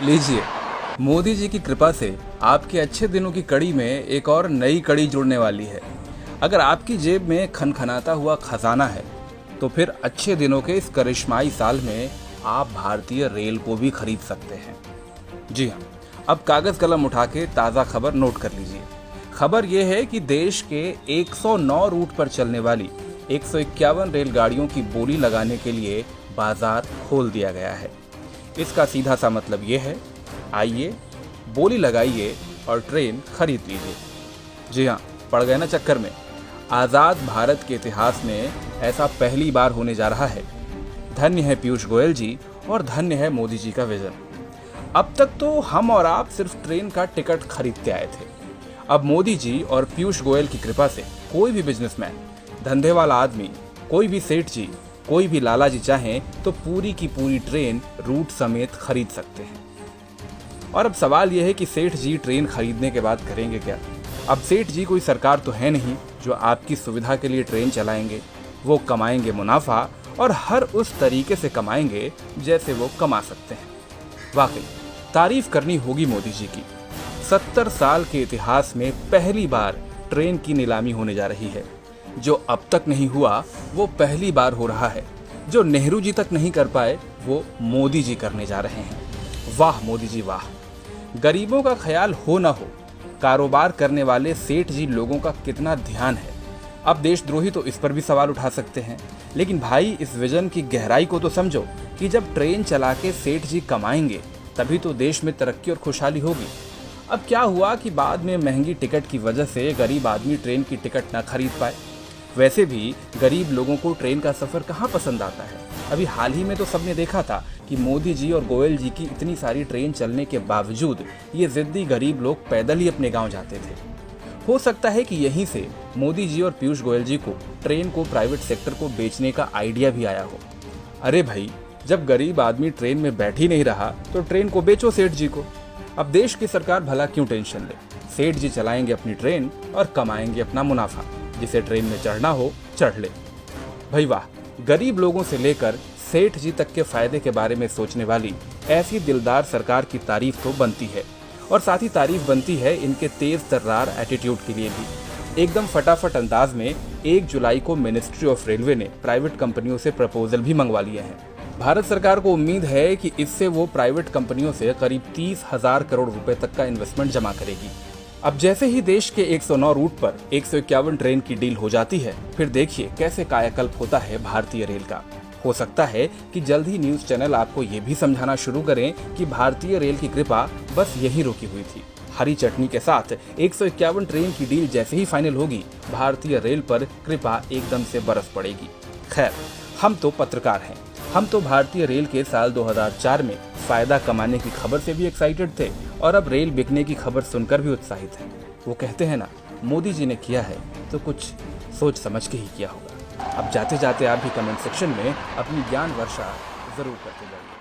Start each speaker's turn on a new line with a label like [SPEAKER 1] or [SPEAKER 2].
[SPEAKER 1] लीजिए, मोदी जी की कृपा से आपके अच्छे दिनों की कड़ी में एक और नई कड़ी जुड़ने वाली है। अगर आपकी जेब में खनखनाता हुआ खजाना है तो फिर अच्छे दिनों के इस करिश्माई साल में आप भारतीय रेल को भी खरीद सकते हैं। जी हाँ, अब कागज कलम उठा के ताज़ा खबर नोट कर लीजिए। खबर यह है कि देश के 109 रूट पर चलने वाली 151 रेलगाड़ियों की बोली लगाने के लिए बाजार खोल दिया गया है। इसका सीधा सा मतलब ये है, आइए बोली लगाइए और ट्रेन खरीद लीजिए। जी हाँ, पड़ गए ना चक्कर में। आज़ाद भारत के इतिहास में ऐसा पहली बार होने जा रहा है। धन्य है पीयूष गोयल जी और धन्य है मोदी जी का विजन। अब तक तो हम और आप सिर्फ ट्रेन का टिकट खरीदते आए थे। अब मोदी जी और पीयूष गोयल की कृपा से कोई भी बिजनेसमैन, धंधे वाला आदमी, कोई भी सेठ जी, कोई भी लाला जी चाहें तो पूरी की पूरी ट्रेन रूट समेत खरीद सकते हैं। और अब सवाल यह है कि सेठ जी ट्रेन खरीदने के बाद करेंगे क्या? अब सेठ जी कोई सरकार तो है नहीं जो आपकी सुविधा के लिए ट्रेन चलाएंगे। वो कमाएंगे मुनाफा और हर उस तरीके से कमाएंगे जैसे वो कमा सकते हैं। वाकई तारीफ करनी होगी मोदी जी की। 70 साल के इतिहास में पहली बार ट्रेन की नीलामी होने जा रही है। जो अब तक नहीं हुआ वो पहली बार हो रहा है। जो नेहरू जी तक नहीं कर पाए वो मोदी जी करने जा रहे हैं। वाह मोदी जी वाह। गरीबों का ख्याल हो ना हो, कारोबार करने वाले सेठ जी लोगों का कितना ध्यान है। अब देशद्रोही तो इस पर भी सवाल उठा सकते हैं, लेकिन भाई इस विजन की गहराई को तो समझो कि जब ट्रेन चला के सेठ जी कमाएंगे तभी तो देश में तरक्की और खुशहाली होगी। अब क्या हुआ कि बाद में महंगी टिकट की वजह से गरीब आदमी ट्रेन की टिकट ना खरीद पाए। वैसे भी गरीब लोगों को ट्रेन का सफ़र कहाँ पसंद आता है। अभी हाल ही में तो सबने देखा था कि मोदी जी और गोयल जी की इतनी सारी ट्रेन चलने के बावजूद ये जिद्दी गरीब लोग पैदल ही अपने गांव जाते थे। हो सकता है कि यहीं से मोदी जी और पीयूष गोयल जी को ट्रेन को प्राइवेट सेक्टर को बेचने का आइडिया भी आया हो। अरे भाई, जब गरीब आदमी ट्रेन में बैठ ही नहीं रहा तो ट्रेन को बेचो सेठ जी को। अब देश की सरकार भला क्यों टेंशन ले। सेठ जी चलाएंगे अपनी ट्रेन और कमाएंगे अपना मुनाफा। जिसे ट्रेन में चढ़ना हो चढ़ ले। भाई वाह, गरीब लोगों से लेकर सेठ जी तक के फायदे के बारे में सोचने वाली ऐसी दिलदार सरकार की तारीफ तो बनती है। और साथ ही तारीफ बनती है इनके तेज तर्रार एटीट्यूड के लिए भी। एकदम फटाफट अंदाज में 1 जुलाई को मिनिस्ट्री ऑफ रेलवे ने प्राइवेट कंपनियों से प्रपोजल भी मंगवा लिए हैं। भारत सरकार को उम्मीद है कि इससे वो प्राइवेट कंपनियों से करीब 30,000 करोड़ रुपए तक का इन्वेस्टमेंट जमा करेगी। अब जैसे ही देश के 109 रूट पर 151 ट्रेन की डील हो जाती है, फिर देखिए कैसे कायाकल्प होता है भारतीय रेल का। हो सकता है कि जल्द ही न्यूज चैनल आपको ये भी समझाना शुरू करें कि भारतीय रेल की कृपा बस यही रुकी हुई थी। हरी चटनी के साथ 151 ट्रेन की डील जैसे ही फाइनल होगी, भारतीय रेल पर कृपा एकदम से बरस पड़ेगी। खैर, हम तो पत्रकार हैं। हम तो भारतीय रेल के साल 2004 में फायदा कमाने की खबर से भी एक्साइटेड थे और अब रेल बिकने की खबर सुनकर भी उत्साहित हैं। वो कहते हैं ना, मोदी जी ने किया है तो कुछ सोच समझ के ही किया होगा। अब जाते जाते आप भी कमेंट सेक्शन में अपनी ज्ञान वर्षा जरूर करते जाइए।